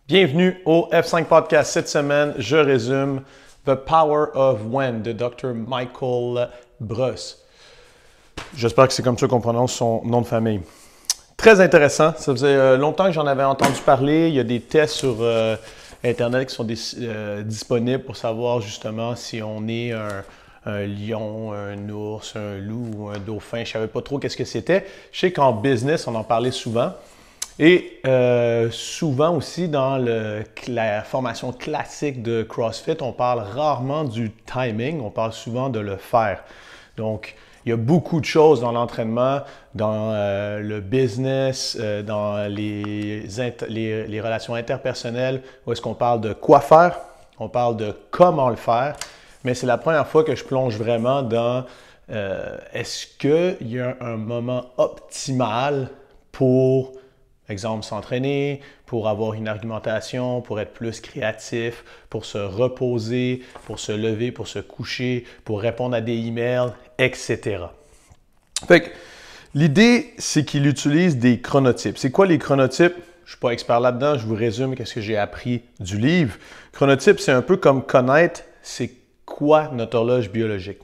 Bienvenue au F5 Podcast. Cette semaine, je résume The Power of When de Dr. Michael Breus. J'espère que c'est comme ça qu'on prononce son nom de famille. Très intéressant. Ça faisait longtemps que j'en avais entendu parler. Il y a des tests sur Internet qui sont disponibles pour savoir justement si on est un lion, un ours, un loup ou un dauphin. Je ne savais pas trop qu'est-ce que c'était. Je sais qu'en business, on en parlait souvent. Et souvent aussi dans la formation classique de CrossFit, on parle rarement du timing, on parle souvent de le faire. Donc, il y a beaucoup de choses dans l'entraînement, dans le business, dans les relations interpersonnelles, où est-ce qu'on parle de quoi faire, on parle de comment le faire, mais c'est la première fois que je plonge vraiment dans est-ce qu'il y a un moment optimal pour exemple, s'entraîner, pour avoir une argumentation, pour être plus créatif, pour se reposer, pour se lever, pour se coucher, pour répondre à des emails, etc. Fait que l'idée, c'est qu'il utilise des chronotypes. C'est quoi les chronotypes? Je ne suis pas expert là-dedans, je vous résume ce que j'ai appris du livre. Chronotype, c'est un peu comme connaître c'est quoi notre horloge biologique.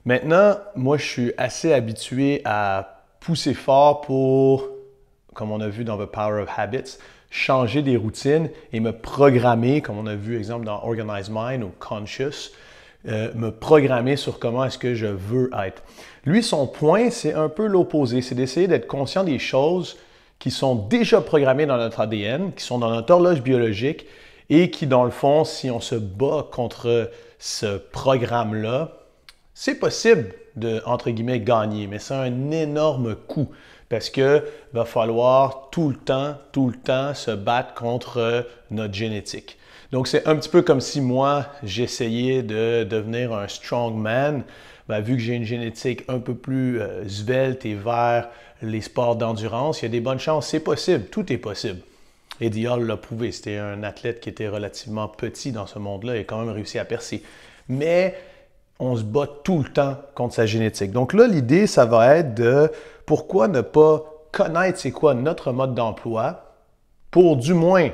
Maintenant, moi, je suis assez habitué à pousser fort pour, comme on a vu dans The Power of Habits, changer des routines et me programmer, comme on a vu, exemple, dans Organized Mind ou Conscious, me programmer sur comment est-ce que je veux être. Lui, son point, c'est un peu l'opposé, c'est d'essayer d'être conscient des choses qui sont déjà programmées dans notre ADN, qui sont dans notre horloge biologique et qui, dans le fond, si on se bat contre ce programme-là, c'est possible de, entre guillemets, gagner, mais c'est un énorme coût. Parce qu'il va falloir tout le temps se battre contre notre génétique. Donc, c'est un petit peu comme si moi, j'essayais de devenir un strongman. Ben, vu que j'ai une génétique un peu plus svelte et vers les sports d'endurance, il y a des bonnes chances. C'est possible, tout est possible. Eddie Hall l'a prouvé. C'était un athlète qui était relativement petit dans ce monde-là et a quand même réussi à percer. Mais on se bat tout le temps contre sa génétique. Donc là, l'idée, ça va être de pourquoi ne pas connaître c'est quoi notre mode d'emploi pour du moins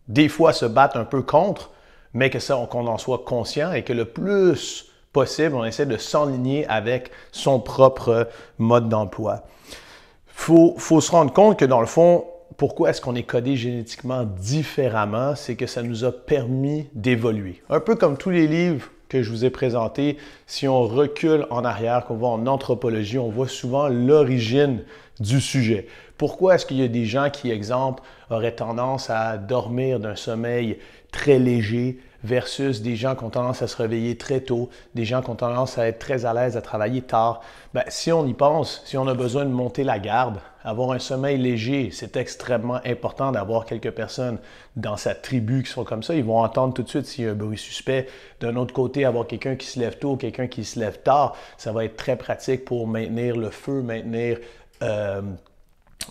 des fois se battre un peu contre, mais qu'on en soit conscient et que le plus possible, on essaie de s'enligner avec son propre mode d'emploi. Faut se rendre compte que dans le fond, pourquoi est-ce qu'on est codé génétiquement différemment? C'est que ça nous a permis d'évoluer. Un peu comme tous les livres que je vous ai présentés, si on recule en arrière, qu'on va en anthropologie, on voit souvent l'origine du sujet. Pourquoi est-ce qu'il y a des gens qui, exemple, auraient tendance à dormir d'un sommeil très léger versus des gens qui ont tendance à se réveiller très tôt, des gens qui ont tendance à être très à l'aise à travailler tard? Bien, si on y pense, si on a besoin de monter la garde, avoir un sommeil léger, c'est extrêmement important d'avoir quelques personnes dans sa tribu qui sont comme ça. Ils vont entendre tout de suite s'il y a un bruit suspect. D'un autre côté, avoir quelqu'un qui se lève tôt, quelqu'un qui se lève tard, ça va être très pratique pour maintenir le feu, maintenir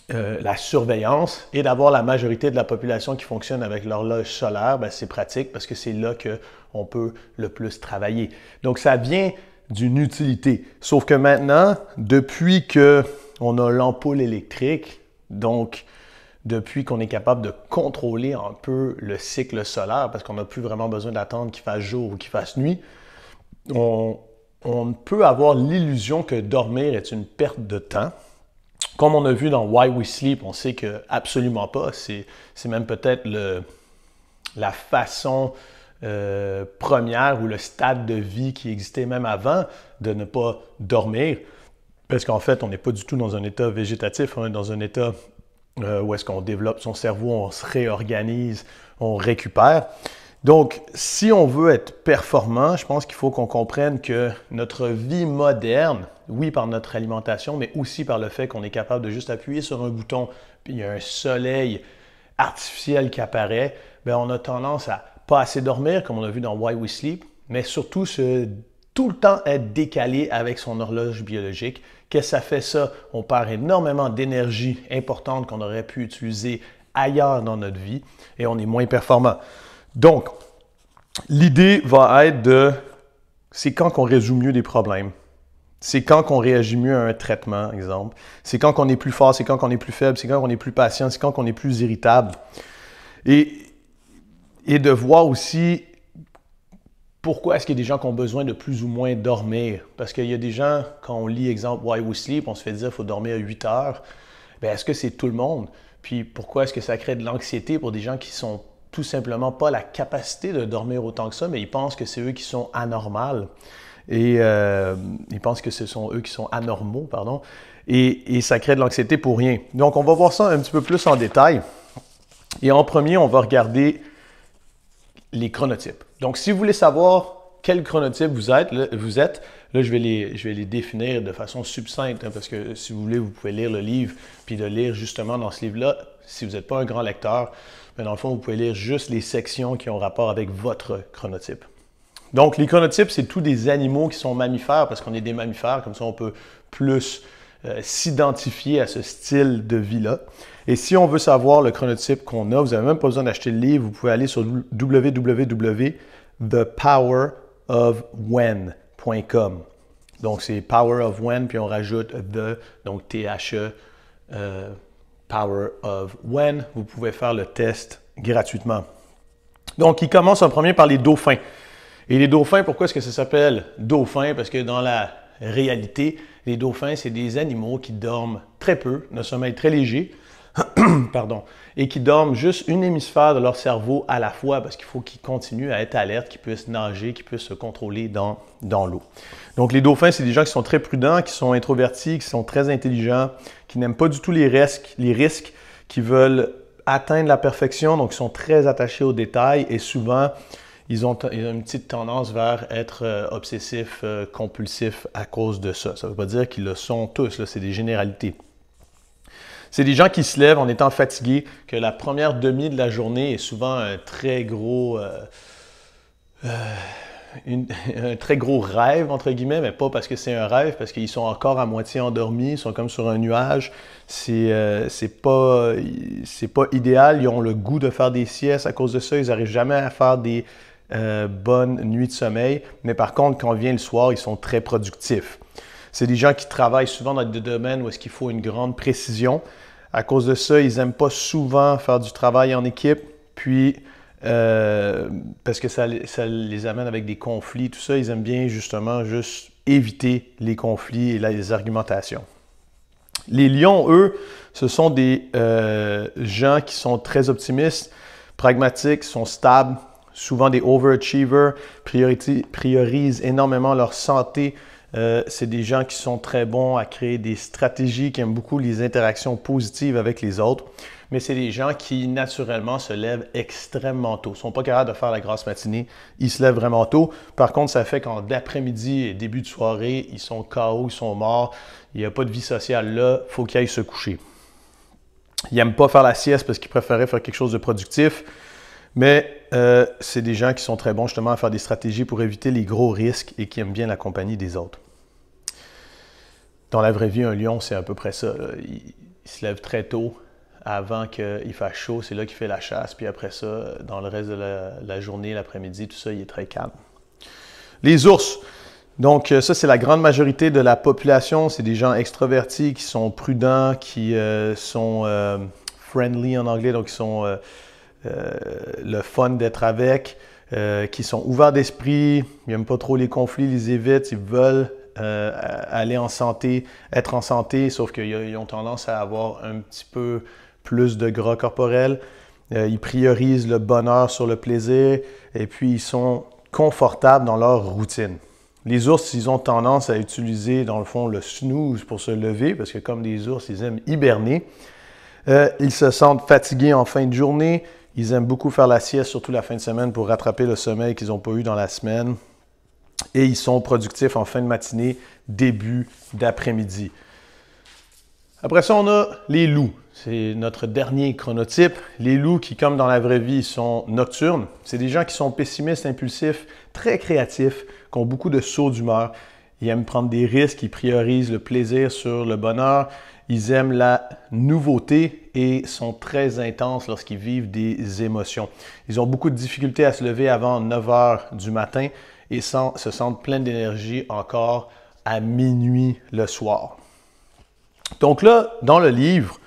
la surveillance et d'avoir la majorité de la population qui fonctionne avec l'horloge solaire, ben c'est pratique parce que c'est là qu'on peut le plus travailler. Donc, ça vient d'une utilité. Sauf que maintenant, depuis qu'on a l'ampoule électrique, donc depuis qu'on est capable de contrôler un peu le cycle solaire, parce qu'on n'a plus vraiment besoin d'attendre qu'il fasse jour ou qu'il fasse nuit, on peut avoir l'illusion que dormir est une perte de temps. Comme on a vu dans Why We Sleep, on sait que absolument pas. C'est même peut-être la façon première ou le stade de vie qui existait même avant de ne pas dormir. Parce qu'en fait, on n'est pas du tout dans un état végétatif, on est dans un état où est-ce qu'on développe son cerveau, on se réorganise, on récupère. Donc, si on veut être performant, je pense qu'il faut qu'on comprenne que notre vie moderne, oui, par notre alimentation, mais aussi par le fait qu'on est capable de juste appuyer sur un bouton, puis il y a un soleil artificiel qui apparaît, bien, on a tendance à pas assez dormir, comme on a vu dans Why We Sleep, mais surtout tout le temps être décalé avec son horloge biologique. Qu'est-ce que ça fait ça? On perd énormément d'énergie importante qu'on aurait pu utiliser ailleurs dans notre vie et on est moins performant. Donc, l'idée va être c'est quand qu'on résout mieux des problèmes. C'est quand qu'on réagit mieux à un traitement, exemple. C'est quand qu'on est plus fort, c'est quand qu'on est plus faible, c'est quand qu'on est plus patient, c'est quand qu'on est plus irritable. Et et de voir aussi pourquoi est-ce qu'il y a des gens qui ont besoin de plus ou moins dormir. Parce qu'il y a des gens, quand on lit, exemple, Why We Sleep, on se fait dire qu'il faut dormir 8 heures. Bien, est-ce que c'est tout le monde? Puis pourquoi est-ce que ça crée de l'anxiété pour des gens qui sont tout simplement pas la capacité de dormir autant que ça, mais ils pensent que c'est eux qui sont anormaux. Et ils pensent que ce sont eux qui sont anormaux, pardon. Et ça crée de l'anxiété pour rien. Donc, on va voir ça un petit peu plus en détail. Et en premier, on va regarder les chronotypes. Donc, si vous voulez savoir quel chronotype vous êtes, là, je vais les définir de façon succincte, hein, parce que si vous voulez, vous pouvez lire le livre, puis de lire justement dans ce livre-là, si vous n'êtes pas un grand lecteur, mais dans le fond, vous pouvez lire juste les sections qui ont rapport avec votre chronotype. Donc, les chronotypes, c'est tous des animaux qui sont mammifères, parce qu'on est des mammifères, comme ça on peut plus s'identifier à ce style de vie-là. Et si on veut savoir le chronotype qu'on a, vous n'avez même pas besoin d'acheter le livre, vous pouvez aller sur www.thepowerofwhen.com. Donc, c'est Power of When, puis on rajoute The, donc T-H-E, Power of When. Vous pouvez faire le test gratuitement. Donc, il commence en premier par les dauphins. Et les dauphins, pourquoi est-ce que ça s'appelle dauphin? Parce que dans la réalité, les dauphins, c'est des animaux qui dorment très peu, d'un sommeil très léger, pardon, et qui dorment juste une hémisphère de leur cerveau à la fois parce qu'il faut qu'ils continuent à être alertes, qu'ils puissent nager, qu'ils puissent se contrôler dans l'eau. Donc, les dauphins, c'est des gens qui sont très prudents, qui sont introvertis, qui sont très intelligents, qui n'aiment pas du tout les risques, qui veulent atteindre la perfection, donc ils sont très attachés aux détails et souvent, ils ont une petite tendance vers être obsessifs, compulsifs à cause de ça. Ça ne veut pas dire qu'ils le sont tous, là, c'est des généralités. C'est des gens qui se lèvent en étant fatigués, que la première demi de la journée est souvent un très gros rêve, entre guillemets, mais pas parce que c'est un rêve, parce qu'ils sont encore à moitié endormis, ils sont comme sur un nuage. C'est pas idéal, ils ont le goût de faire des siestes à cause de ça, ils n'arrivent jamais à faire des bonnes nuits de sommeil, mais par contre, quand vient le soir, ils sont très productifs. C'est des gens qui travaillent souvent dans des domaines où est-ce qu'il faut une grande précision. À cause de ça, ils n'aiment pas souvent faire du travail en équipe, puis parce que ça les amène avec des conflits, tout ça, ils aiment bien justement juste éviter les conflits et les argumentations. Les lions, eux, ce sont des gens qui sont très optimistes, pragmatiques, sont stables, souvent des overachievers, priorisent énormément leur santé. C'est des gens qui sont très bons à créer des stratégies, qui aiment beaucoup les interactions positives avec les autres. Mais c'est des gens qui, naturellement, se lèvent extrêmement tôt. Ils ne sont pas capables de faire la grasse matinée. Ils se lèvent vraiment tôt. Par contre, ça fait qu'en d'après-midi et début de soirée, ils sont KO, ils sont morts. Il n'y a pas de vie sociale là. Il faut qu'ils aillent se coucher. Ils n'aiment pas faire la sieste parce qu'ils préféraient faire quelque chose de productif. Mais c'est des gens qui sont très bons justement à faire des stratégies pour éviter les gros risques et qui aiment bien la compagnie des autres. Dans la vraie vie, un lion, c'est à peu près ça. Il se lève très tôt avant qu'il fasse chaud. C'est là qu'il fait la chasse. Puis après ça, dans le reste de la journée, l'après-midi, tout ça, il est très calme. Les ours. Donc ça, c'est la grande majorité de la population. C'est des gens extravertis qui sont prudents, qui sont friendly en anglais, donc qui sont le fun d'être avec, qui sont ouverts d'esprit, ils n'aiment pas trop les conflits, ils les évitent, ils veulent aller en santé, être en santé, sauf qu'ils ont tendance à avoir un petit peu plus de gras corporel. Ils priorisent le bonheur sur le plaisir et puis ils sont confortables dans leur routine. Les ours, ils ont tendance à utiliser, dans le fond, le snooze pour se lever parce que comme des ours, ils aiment hiberner. Ils se sentent fatigués en fin de journée. Ils aiment beaucoup faire la sieste, surtout la fin de semaine, pour rattraper le sommeil qu'ils n'ont pas eu dans la semaine. Et ils sont productifs en fin de matinée, début d'après-midi. Après ça, on a les loups. C'est notre dernier chronotype. Les loups qui, comme dans la vraie vie, sont nocturnes. C'est des gens qui sont pessimistes, impulsifs, très créatifs, qui ont beaucoup de sauts d'humeur. Ils aiment prendre des risques, ils priorisent le plaisir sur le bonheur. Ils aiment la nouveauté et sont très intenses lorsqu'ils vivent des émotions. Ils ont beaucoup de difficultés à se lever avant 9 heures du matin et se sentent pleins d'énergie encore à minuit le soir. Donc là, dans le livre,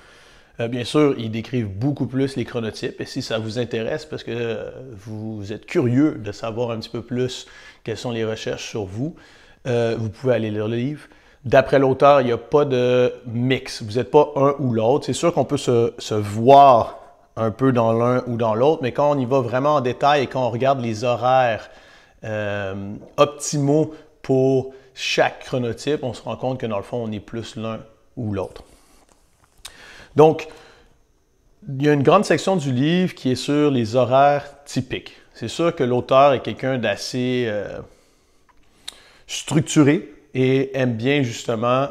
Bien sûr, ils décrivent beaucoup plus les chronotypes et si ça vous intéresse, parce que vous êtes curieux de savoir un petit peu plus quelles sont les recherches sur vous, vous pouvez aller lire le livre. D'après l'auteur, il n'y a pas de mix. Vous n'êtes pas un ou l'autre. C'est sûr qu'on peut se voir un peu dans l'un ou dans l'autre, mais quand on y va vraiment en détail et quand on regarde les horaires optimaux pour chaque chronotype, on se rend compte que dans le fond, on est plus l'un ou l'autre. Donc, il y a une grande section du livre qui est sur les horaires typiques. C'est sûr que l'auteur est quelqu'un d'assez structuré et aime bien justement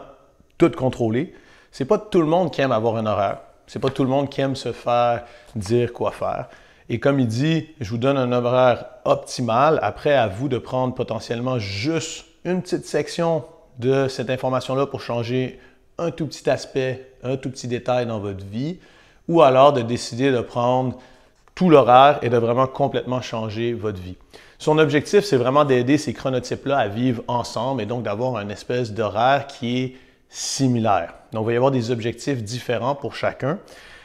tout contrôler. C'est pas tout le monde qui aime avoir un horaire. C'est pas tout le monde qui aime se faire dire quoi faire. Et comme il dit, je vous donne un horaire optimal. Après, à vous de prendre potentiellement juste une petite section de cette information-là pour changer un tout petit aspect, un tout petit détail dans votre vie, ou alors de décider de prendre tout l'horaire et de vraiment complètement changer votre vie. Son objectif, c'est vraiment d'aider ces chronotypes-là à vivre ensemble et donc d'avoir une espèce d'horaire qui est similaire. Donc, il va y avoir des objectifs différents pour chacun.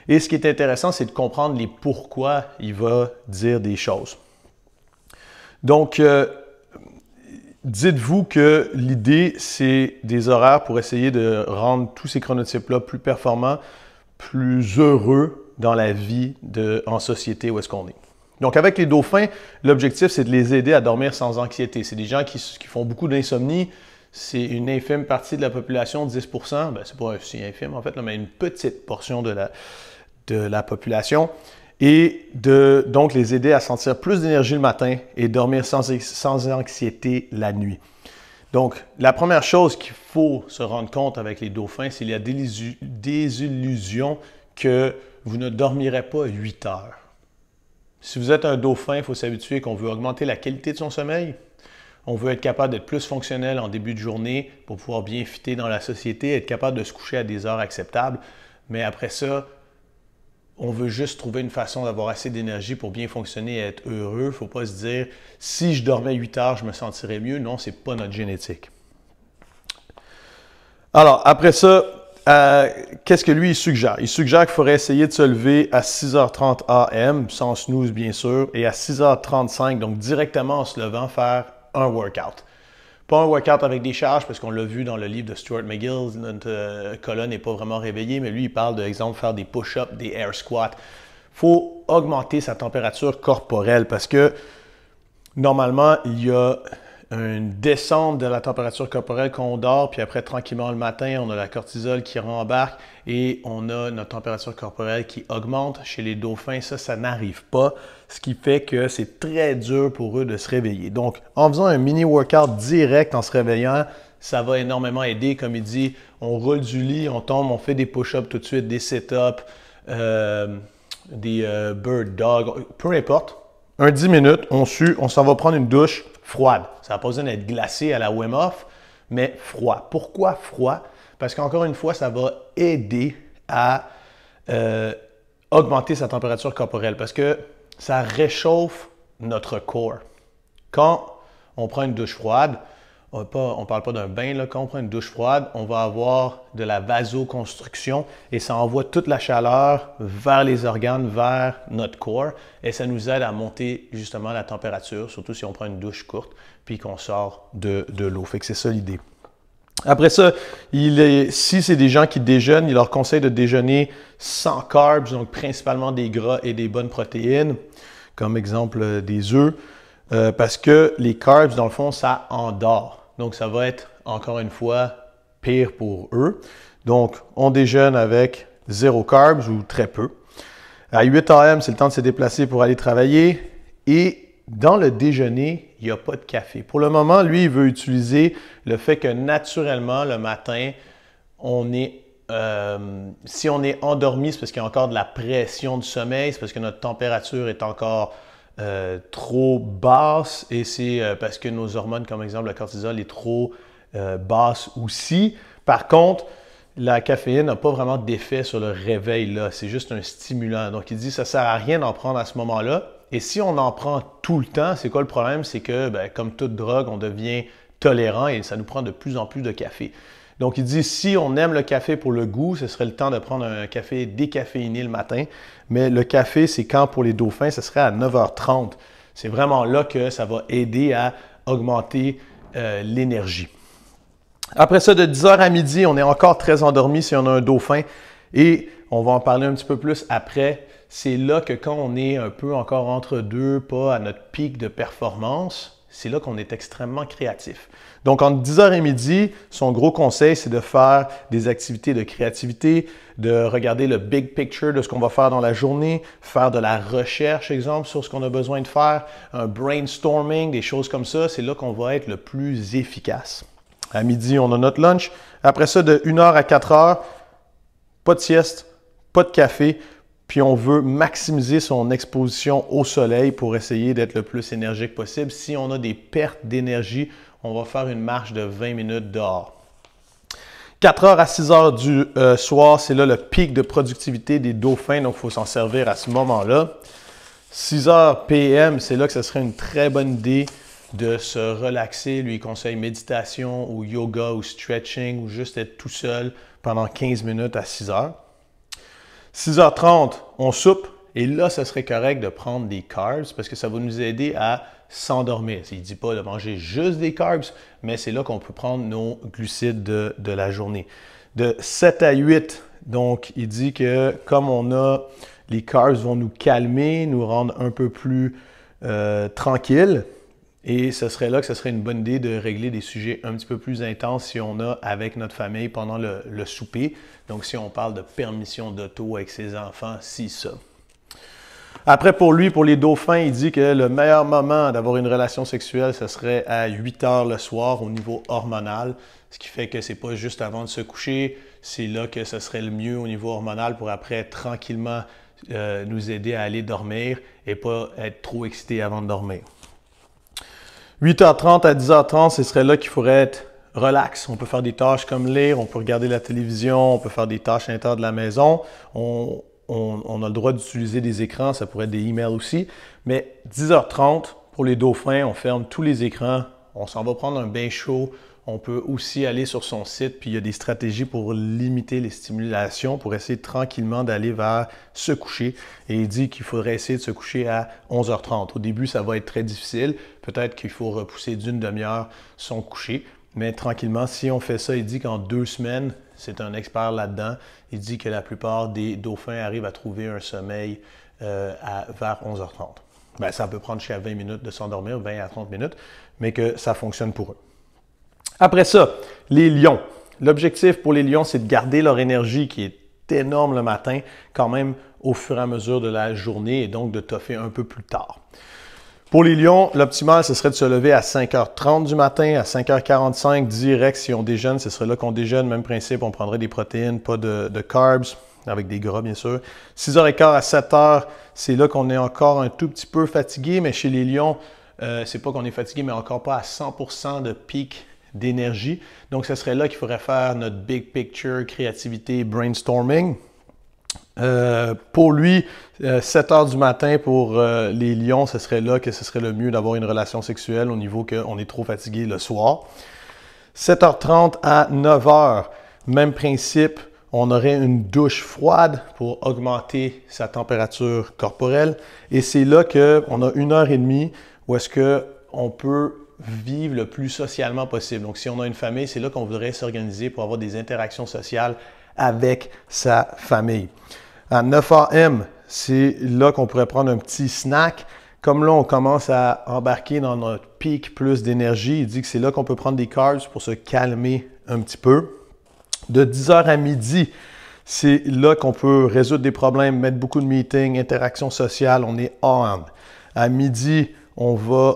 Et ce qui est intéressant, c'est de comprendre les pourquoi il va dire des choses. Donc, dites-vous que l'idée, c'est des horaires pour essayer de rendre tous ces chronotypes-là plus performants, plus heureux dans la vie en société où est-ce qu'on est. Donc, avec les dauphins, l'objectif, c'est de les aider à dormir sans anxiété. C'est des gens qui font beaucoup d'insomnie. C'est une infime partie de la population, 10%. Ben, c'est pas si infime, en fait, là, mais une petite portion de la population. Et donc les aider à sentir plus d'énergie le matin et dormir sans anxiété la nuit. Donc, la première chose qu'il faut se rendre compte avec les dauphins, c'est qu'il y a des illusions que vous ne dormirez pas 8 heures. Si vous êtes un dauphin, il faut s'habituer qu'on veut augmenter la qualité de son sommeil. On veut être capable d'être plus fonctionnel en début de journée pour pouvoir bien fitter dans la société, être capable de se coucher à des heures acceptables. Mais après ça, on veut juste trouver une façon d'avoir assez d'énergie pour bien fonctionner et être heureux. Il ne faut pas se dire, si je dormais 8 heures, je me sentirais mieux. Non, ce n'est pas notre génétique. Alors, après ça, qu'est-ce que lui, il suggère? Il suggère qu'il faudrait essayer de se lever à 6h30 AM, sans snooze bien sûr, et à 6h35, donc directement en se levant, faire un workout. Pas un workout avec des charges, parce qu'on l'a vu dans le livre de Stuart McGill, notre colonne n'est pas vraiment réveillée, mais lui, il parle d'exemple faire des push-ups, des air squats. Il faut augmenter sa température corporelle parce que normalement, il y a une descente de la température corporelle quand on dort, puis après, tranquillement le matin, on a la cortisol qui rembarque et on a notre température corporelle qui augmente. Chez les dauphins, ça n'arrive pas, ce qui fait que c'est très dur pour eux de se réveiller. Donc, en faisant un mini-workout direct en se réveillant, ça va énormément aider. Comme il dit, on roule du lit, on tombe, on fait des push-ups tout de suite, des sit-ups, des bird dog, peu importe. Un 10 minutes, on sue, on s'en va prendre une douche froide. Ça n'a pas besoin d'être glacé à la Wim Hof, mais froid. Pourquoi froid? Parce qu'encore une fois, ça va aider à augmenter sa température corporelle parce que ça réchauffe notre corps. Quand on prend une douche froide, on ne parle pas d'un bain, là. Quand on prend une douche froide, on va avoir de la vasoconstriction et ça envoie toute la chaleur vers les organes, vers notre corps et ça nous aide à monter justement la température, surtout si on prend une douche courte puis qu'on sort de l'eau. Fait que c'est ça l'idée. Après ça, si c'est des gens qui déjeunent, il leur conseille de déjeuner sans carbs, donc principalement des gras et des bonnes protéines, comme exemple des œufs, parce que les carbs, dans le fond, ça endort. Donc, ça va être, encore une fois, pire pour eux. Donc, on déjeune avec 0 carbs ou très peu. À 8 AM, c'est le temps de se déplacer pour aller travailler. Et dans le déjeuner, il n'y a pas de café. Pour le moment, lui, il veut utiliser le fait que naturellement, le matin, si on est endormi, c'est parce qu'il y a encore de la pression du sommeil, c'est parce que notre température est encore trop basse et c'est parce que nos hormones, comme exemple le cortisol, est trop basse aussi. Par contre, la caféine n'a pas vraiment d'effet sur le réveil là, c'est juste un stimulant. Donc il dit que ça ne sert à rien d'en prendre à ce moment-là. Et si on en prend tout le temps, c'est quoi le problème? C'est que, comme toute drogue, on devient tolérant et ça nous prend de plus en plus de café. Donc, il dit, si on aime le café pour le goût, ce serait le temps de prendre un café décaféiné le matin. Mais le café, c'est quand pour les dauphins, ce serait à 9h30. C'est vraiment là que ça va aider à augmenter l'énergie. Après ça, de 10h à midi, on est encore très endormi si on a un dauphin. Et on va en parler un petit peu plus après. C'est là que quand on est un peu encore entre deux, pas à notre pic de performance, c'est là qu'on est extrêmement créatif. Donc, entre 10h et midi, son gros conseil, c'est de faire des activités de créativité, de regarder le big picture de ce qu'on va faire dans la journée, faire de la recherche, exemple, sur ce qu'on a besoin de faire, un brainstorming, des choses comme ça. C'est là qu'on va être le plus efficace. À midi, on a notre lunch. Après ça, de 1h à 4h, pas de sieste, pas de café. Puis on veut maximiser son exposition au soleil pour essayer d'être le plus énergique possible. Si on a des pertes d'énergie, on va faire une marche de 20 minutes dehors. 4h à 6h du soir, c'est là le pic de productivité des dauphins, donc il faut s'en servir à ce moment-là. 6h PM, c'est là que ce serait une très bonne idée de se relaxer. Lui, il conseille méditation ou yoga ou stretching ou juste être tout seul pendant 15 minutes à 6h. 6h30, on soupe et là, ce serait correct de prendre des carbs parce que ça va nous aider à s'endormir. Il ne dit pas de manger juste des carbs, mais c'est là qu'on peut prendre nos glucides de la journée. De 7 à 8, donc il dit que comme on a, les carbs vont nous calmer, nous rendre un peu plus tranquilles. Et ce serait là que ce serait une bonne idée de régler des sujets un petit peu plus intenses si on a avec notre famille pendant le souper. Donc, si on parle de permission d'auto avec ses enfants, si ça. Après, pour lui, pour les dauphins, il dit que le meilleur moment d'avoir une relation sexuelle, ce serait à 8h le soir au niveau hormonal. Ce qui fait que ce n'est pas juste avant de se coucher, c'est là que ce serait le mieux au niveau hormonal pour après tranquillement nous aider à aller dormir et pas être trop excité avant de dormir. 8h30 à 10h30, ce serait là qu'il faudrait être relax. On peut faire des tâches comme lire, on peut regarder la télévision, on peut faire des tâches à l'intérieur de la maison. On a le droit d'utiliser des écrans, ça pourrait être des emails aussi. Mais 10h30, pour les dauphins, on ferme tous les écrans, on s'en va prendre un bain chaud. On peut aussi aller sur son site, puis il y a des stratégies pour limiter les stimulations, pour essayer tranquillement d'aller vers se coucher. Et il dit qu'il faudrait essayer de se coucher à 11h30. Au début, ça va être très difficile. Peut-être qu'il faut repousser d'une demi-heure son coucher. Mais tranquillement, si on fait ça, il dit qu'en 2 semaines, c'est un expert là-dedans, il dit que la plupart des dauphins arrivent à trouver un sommeil vers 11h30. Bien, ça peut prendre jusqu'à 20 minutes de s'endormir, 20 à 30 minutes, mais que ça fonctionne pour eux. Après ça, les lions. L'objectif pour les lions, c'est de garder leur énergie qui est énorme le matin, quand même au fur et à mesure de la journée et donc de toffer un peu plus tard. Pour les lions, l'optimal, ce serait de se lever à 5h30 du matin, à 5h45 direct. Si on déjeune, ce serait là qu'on déjeune. Même principe, on prendrait des protéines, pas de carbs, avec des gras bien sûr. 6h15 à 7h, c'est là qu'on est encore un tout petit peu fatigué, mais chez les lions, c'est pas qu'on est fatigué, mais encore pas à 100% de pic d'énergie. Donc, ce serait là qu'il faudrait faire notre big picture, créativité, brainstorming. Pour lui, 7 h du matin pour les lions, ce serait là que ce serait le mieux d'avoir une relation sexuelle au niveau qu'on est trop fatigué le soir. 7h30 à 9h, même principe, on aurait une douche froide pour augmenter sa température corporelle. Et c'est là qu'on a 1h30 où est-ce qu'on peut vivre le plus socialement possible. Donc, si on a une famille, c'est là qu'on voudrait s'organiser pour avoir des interactions sociales avec sa famille. À 9 AM, c'est là qu'on pourrait prendre un petit snack. Comme là, on commence à embarquer dans notre pic plus d'énergie, il dit que c'est là qu'on peut prendre des carbs pour se calmer un petit peu. De 10h à midi, c'est là qu'on peut résoudre des problèmes, mettre beaucoup de meetings, interactions sociales, on est on. À midi, on va,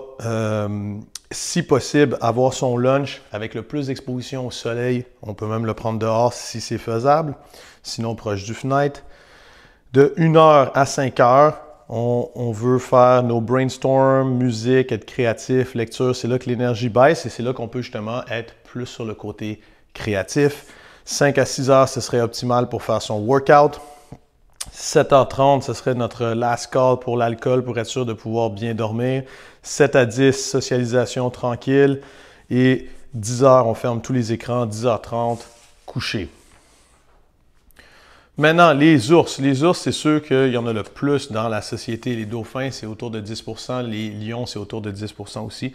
si possible, avoir son lunch avec le plus d'exposition au soleil. On peut même le prendre dehors si c'est faisable, sinon proche du fenêtre. De 1h à 5h, on veut faire nos brainstorms, musique, être créatif, lecture. C'est là que l'énergie baisse et c'est là qu'on peut justement être plus sur le côté créatif. 5 à 6h, ce serait optimal pour faire son workout. 7h30, ce serait notre last call pour l'alcool pour être sûr de pouvoir bien dormir. 7 à 10, socialisation tranquille. Et 10 heures, on ferme tous les écrans. 10h30, coucher. Maintenant, les ours. Les ours, c'est sûr qu'il y en a le plus dans la société. Les dauphins, c'est autour de 10%. Les lions, c'est autour de 10% aussi.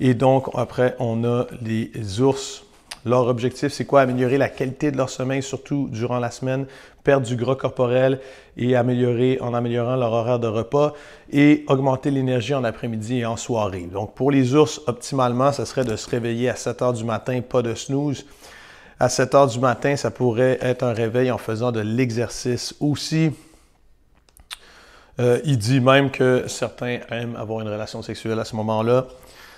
Et donc, après, on a les ours. Leur objectif, c'est quoi? Améliorer la qualité de leur sommeil, surtout durant la semaine, perdre du gras corporel et en améliorant leur horaire de repas et augmenter l'énergie en après-midi et en soirée. Donc, pour les ours, optimalement, ça serait de se réveiller à 7 heures du matin, pas de snooze. À 7 heures du matin, ça pourrait être un réveil en faisant de l'exercice aussi. Il dit même que certains aiment avoir une relation sexuelle à ce moment-là.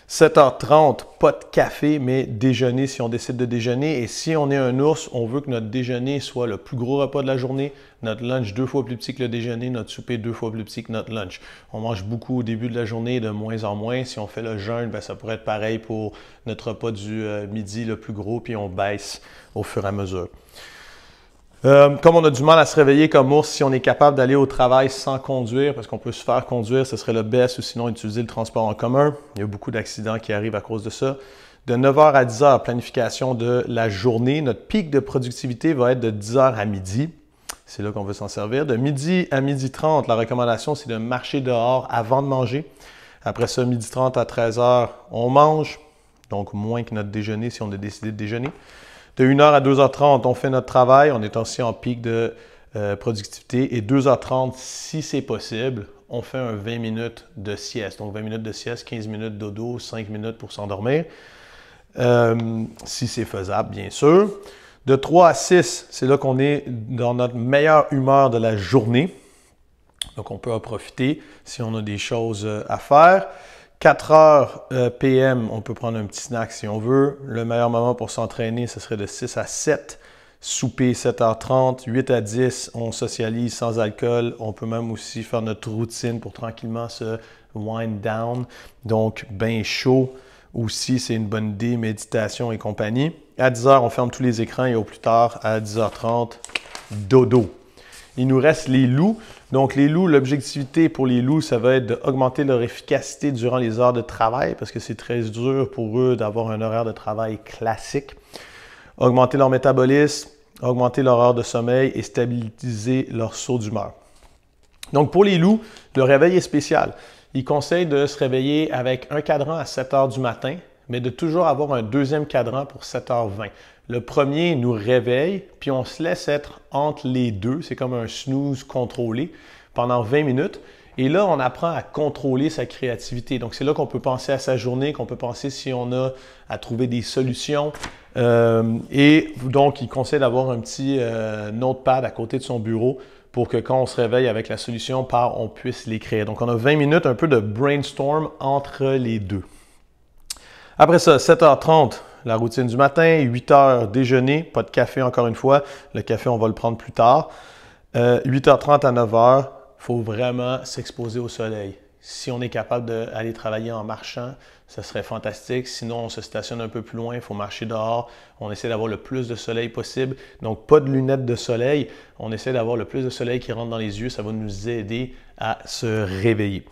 7h30, pas de café, mais déjeuner si on décide de déjeuner. Et si on est un ours, on veut que notre déjeuner soit le plus gros repas de la journée, notre lunch 2 fois plus petit que le déjeuner, notre souper 2 fois plus petit que notre lunch. On mange beaucoup au début de la journée, de moins en moins. Si on fait le jeûne, ça pourrait être pareil pour notre repas du midi le plus gros, puis on baisse au fur et à mesure. Comme on a du mal à se réveiller comme ours, si on est capable d'aller au travail sans conduire, parce qu'on peut se faire conduire, ce serait le best, ou sinon utiliser le transport en commun. Il y a beaucoup d'accidents qui arrivent à cause de ça. De 9h à 10h, planification de la journée. Notre pic de productivité va être de 10h à midi. C'est là qu'on veut s'en servir. De midi à 12h30, la recommandation, c'est de marcher dehors avant de manger. Après ça, 12h30 à 13h, on mange. Donc, moins que notre déjeuner si on a décidé de déjeuner. De 1h à 2h30, on fait notre travail. On est aussi en pic de productivité. Et 2h30, si c'est possible, on fait un 20 minutes de sieste. Donc, 20 minutes de sieste, 15 minutes de dodo, 5 minutes pour s'endormir. Si c'est faisable, bien sûr. De 3 à 6, c'est là qu'on est dans notre meilleure humeur de la journée. Donc, on peut en profiter si on a des choses à faire. 4h PM, on peut prendre un petit snack si on veut. Le meilleur moment pour s'entraîner, ce serait de 6 à 7. Souper 7h30, 8 à 10, on socialise sans alcool. On peut même aussi faire notre routine pour tranquillement se wind down. Donc, bain chaud aussi, c'est une bonne idée, méditation et compagnie. À 10h, on ferme tous les écrans et au plus tard, à 10h30, dodo. Il nous reste les loups. Donc, les loups, l'objectivité pour les loups, ça va être d'augmenter leur efficacité durant les heures de travail parce que c'est très dur pour eux d'avoir un horaire de travail classique. Augmenter leur métabolisme, augmenter leur heure de sommeil et stabiliser leur saut d'humeur. Donc, pour les loups, le réveil est spécial. Il conseille de se réveiller avec un cadran à 7 h du matin, mais de toujours avoir un deuxième cadran pour 7h20. Le premier nous réveille, puis on se laisse être entre les deux. C'est comme un snooze contrôlé pendant 20 minutes. Et là, on apprend à contrôler sa créativité. Donc, c'est là qu'on peut penser à sa journée, qu'on peut penser si on a à trouver des solutions. Et donc, il conseille d'avoir un petit notepad à côté de son bureau pour que quand on se réveille avec la solution, on puisse l'écrire. Donc, on a 20 minutes, un peu de brainstorm entre les deux. Après ça, 7h30, la routine du matin, 8h déjeuner, pas de café encore une fois. Le café, on va le prendre plus tard. 8h30 à 9h, il faut vraiment s'exposer au soleil. Si on est capable d'aller travailler en marchant, ce serait fantastique. Sinon, on se stationne un peu plus loin, il faut marcher dehors. On essaie d'avoir le plus de soleil possible. Donc, pas de lunettes de soleil. On essaie d'avoir le plus de soleil qui rentre dans les yeux. Ça va nous aider à se réveiller.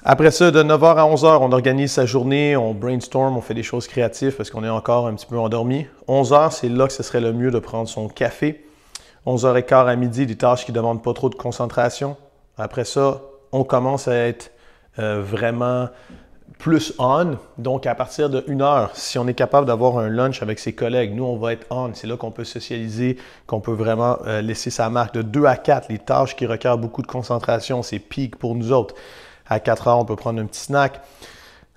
Après ça, de 9h à 11h, on organise sa journée, on brainstorm, on fait des choses créatives parce qu'on est encore un petit peu endormi. 11h, c'est là que ce serait le mieux de prendre son café. 11h15 à midi, des tâches qui ne demandent pas trop de concentration. Après ça, on commence à être vraiment plus on. Donc, à partir de 1h, si on est capable d'avoir un lunch avec ses collègues, nous, on va être on. C'est là qu'on peut socialiser, qu'on peut vraiment laisser sa marque. De 2 à 4, les tâches qui requièrent beaucoup de concentration, c'est peak pour nous autres. À 4h, on peut prendre un petit snack.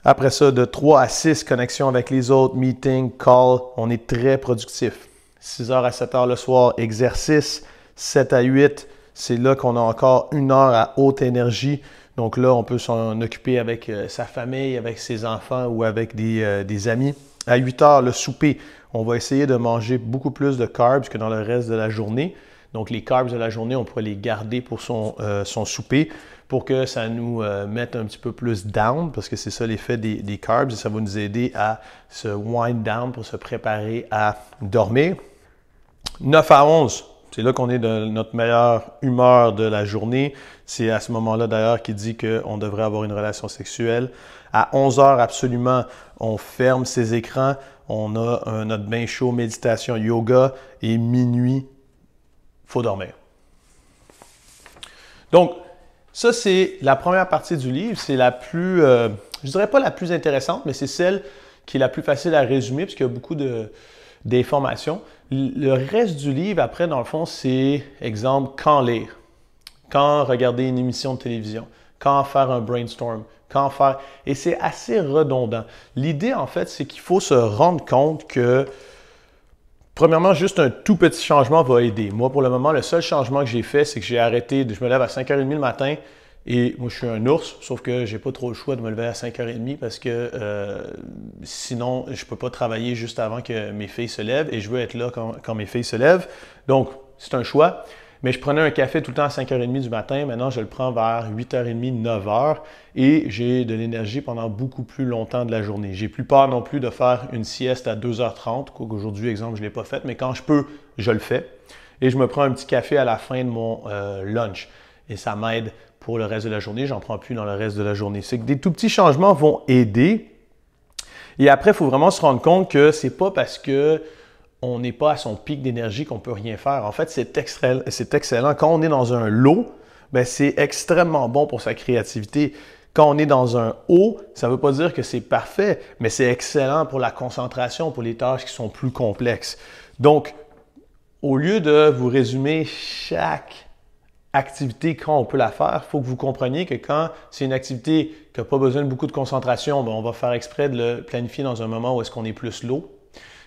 Après ça, de 3 à 6, connexion avec les autres, meeting, call, on est très productif. 6h à 7h le soir, exercice. 7 à 8, c'est là qu'on a encore 1 heure à haute énergie. Donc là, on peut s'en occuper avec sa famille, avec ses enfants ou avec des amis. À 8h, le souper, on va essayer de manger beaucoup plus de carbs que dans le reste de la journée. Donc les carbs de la journée, on pourrait les garder pour son souper pour que ça nous mette un petit peu plus down, parce que c'est ça l'effet des carbs, et ça va nous aider à se wind down pour se préparer à dormir. 9 à 11, C'est là qu'on est de notre meilleure humeur de la journée. C'est à ce moment-là d'ailleurs qu'il dit qu'on devrait avoir une relation sexuelle. À 11 heures, absolument, on ferme ses écrans. On a notre bain chaud, méditation, yoga. Et minuit, il faut dormir. Donc, ça, c'est la première partie du livre. C'est la plus, je dirais pas la plus intéressante, mais c'est celle qui est la plus facile à résumer parce qu'il y a beaucoup d'informations. Le reste du livre, après, dans le fond, c'est, exemple, quand lire, quand regarder une émission de télévision, quand faire un brainstorm, quand faire... Et c'est assez redondant. L'idée, en fait, c'est qu'il faut se rendre compte que, premièrement, juste un tout petit changement va aider. Moi, pour le moment, le seul changement que j'ai fait, c'est que j'ai arrêté, je me lève à 5h30 le matin et moi, je suis un ours, sauf que j'ai pas trop le choix de me lever à 5h30 parce que sinon, je peux pas travailler juste avant que mes filles se lèvent et je veux être là quand mes filles se lèvent. Donc, c'est un choix. Mais je prenais un café tout le temps à 5h30 du matin. Maintenant, je le prends vers 8h30, 9h et j'ai de l'énergie pendant beaucoup plus longtemps de la journée. J'ai plus peur non plus de faire une sieste à 2h30. Aujourd'hui, exemple, je ne l'ai pas faite, mais quand je peux, je le fais. Et je me prends un petit café à la fin de mon lunch. Et ça m'aide pour le reste de la journée. J'en prends plus dans le reste de la journée. C'est que des tout petits changements vont aider. Et après, il faut vraiment se rendre compte que c'est pas parce que on n'est pas à son pic d'énergie qu'on ne peut rien faire. En fait, c'est excellent. Quand on est dans un low, ben, c'est extrêmement bon pour sa créativité. Quand on est dans un haut, ça ne veut pas dire que c'est parfait, mais c'est excellent pour la concentration, pour les tâches qui sont plus complexes. Donc, au lieu de vous résumer chaque activité quand on peut la faire, il faut que vous compreniez que quand c'est une activité qui n'a pas besoin de beaucoup de concentration, ben, on va faire exprès de le planifier dans un moment où est-ce qu'on est plus low.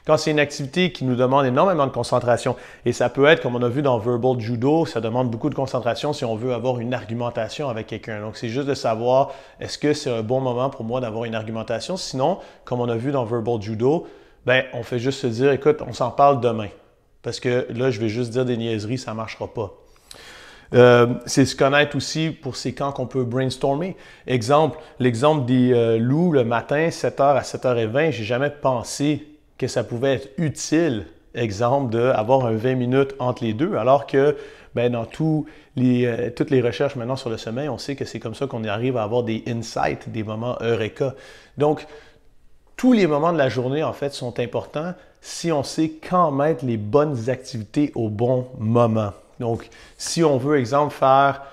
Quand c'est une activité qui nous demande énormément de concentration, et ça peut être, comme on a vu dans Verbal Judo, ça demande beaucoup de concentration si on veut avoir une argumentation avec quelqu'un. Donc, c'est juste de savoir, est-ce que c'est un bon moment pour moi d'avoir une argumentation? Sinon, comme on a vu dans Verbal Judo, ben, on fait juste se dire, écoute, on s'en parle demain. Parce que là, je vais juste dire des niaiseries, ça ne marchera pas. C'est se connaître aussi pour ces camps qu'on peut brainstormer. L'exemple des loups le matin, 7h à 7h20, j'ai jamais pensé que ça pouvait être utile, exemple, d'avoir un 20 minutes entre les deux, alors que ben, dans toutes les recherches maintenant sur le sommeil, on sait que c'est comme ça qu'on arrive à avoir des insights, des moments eureka. Donc, tous les moments de la journée, en fait, sont importants si on sait quand mettre les bonnes activités au bon moment. Donc, si on veut, exemple, faire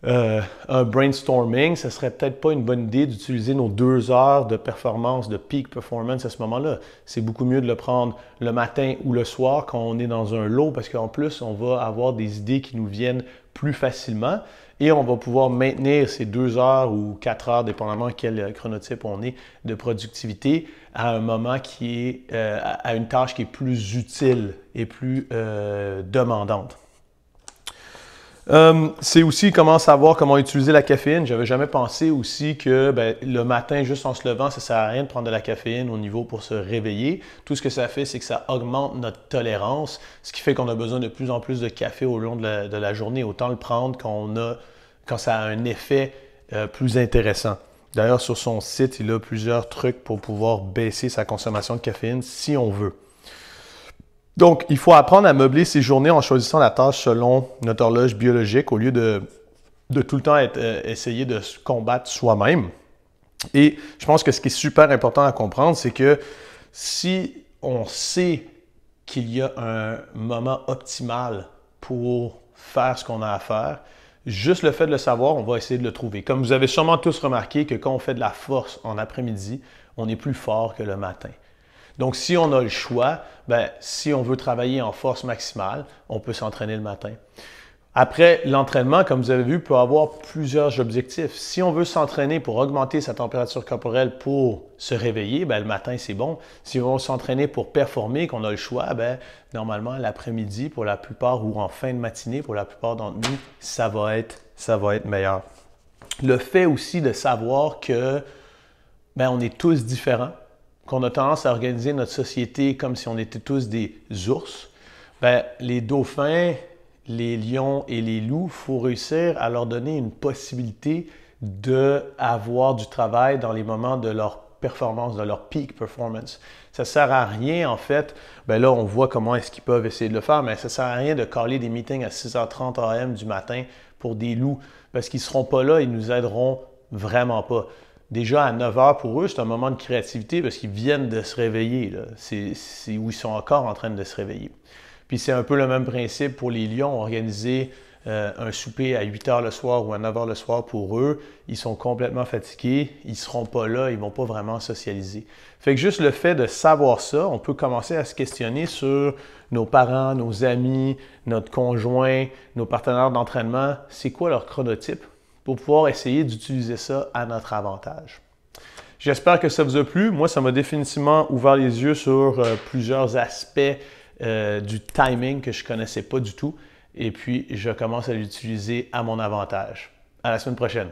un brainstorming, ce serait peut-être pas une bonne idée d'utiliser nos 2 heures de performance, de peak performance à ce moment-là. C'est beaucoup mieux de le prendre le matin ou le soir quand on est dans un low parce qu'en plus, on va avoir des idées qui nous viennent plus facilement et on va pouvoir maintenir ces 2 heures ou 4 heures, dépendamment quel chronotype on est, de productivité à un moment qui est, à une tâche qui est plus utile et plus demandante. C'est aussi comment savoir comment utiliser la caféine. J'avais jamais pensé aussi que ben, le matin, juste en se levant, ça ne sert à rien de prendre de la caféine au niveau pour se réveiller. Tout ce que ça fait, c'est que ça augmente notre tolérance, ce qui fait qu'on a besoin de plus en plus de café au long de la journée. Autant le prendre quand ça a un effet plus intéressant. D'ailleurs, sur son site, il a plusieurs trucs pour pouvoir baisser sa consommation de caféine si on veut. Donc, il faut apprendre à meubler ses journées en choisissant la tâche selon notre horloge biologique au lieu de tout le temps essayer de se combattre soi-même. Et je pense que ce qui est super important à comprendre, c'est que si on sait qu'il y a un moment optimal pour faire ce qu'on a à faire, juste le fait de le savoir, on va essayer de le trouver. Comme vous avez sûrement tous remarqué que quand on fait de la force en après-midi, on est plus fort que le matin. Donc, si on a le choix, ben, si on veut travailler en force maximale, on peut s'entraîner le matin. Après, l'entraînement, comme vous avez vu, peut avoir plusieurs objectifs. Si on veut s'entraîner pour augmenter sa température corporelle pour se réveiller, ben, le matin, c'est bon. Si on veut s'entraîner pour performer, qu'on a le choix, ben, normalement, l'après-midi, pour la plupart, ou en fin de matinée, pour la plupart d'entre nous, ça va être meilleur. Le fait aussi de savoir que ben, on est tous différents, qu'on a tendance à organiser notre société comme si on était tous des ours, ben, les dauphins, les lions et les loups, il faut réussir à leur donner une possibilité d'avoir du travail dans les moments de leur performance, de leur peak performance. Ça ne sert à rien, en fait. Ben là, on voit comment est-ce qu'ils peuvent essayer de le faire, mais ça ne sert à rien de caler des meetings à 6h30 AM du matin pour des loups, parce qu'ils ne seront pas là, ils nous aideront vraiment pas. Déjà, à 9h pour eux, c'est un moment de créativité parce qu'ils viennent de se réveiller. C'est où ils sont encore en train de se réveiller. Puis c'est un peu le même principe pour les lions. Organiser un souper à 8h le soir ou à 9h le soir pour eux, ils sont complètement fatigués, ils ne seront pas là, ils ne vont pas vraiment socialiser. Fait que juste le fait de savoir ça, on peut commencer à se questionner sur nos parents, nos amis, notre conjoint, nos partenaires d'entraînement, c'est quoi leur chronotype pour pouvoir essayer d'utiliser ça à notre avantage. J'espère que ça vous a plu. Moi, ça m'a définitivement ouvert les yeux sur plusieurs aspects du timing que je ne connaissais pas du tout. Et puis, je commence à l'utiliser à mon avantage. À la semaine prochaine.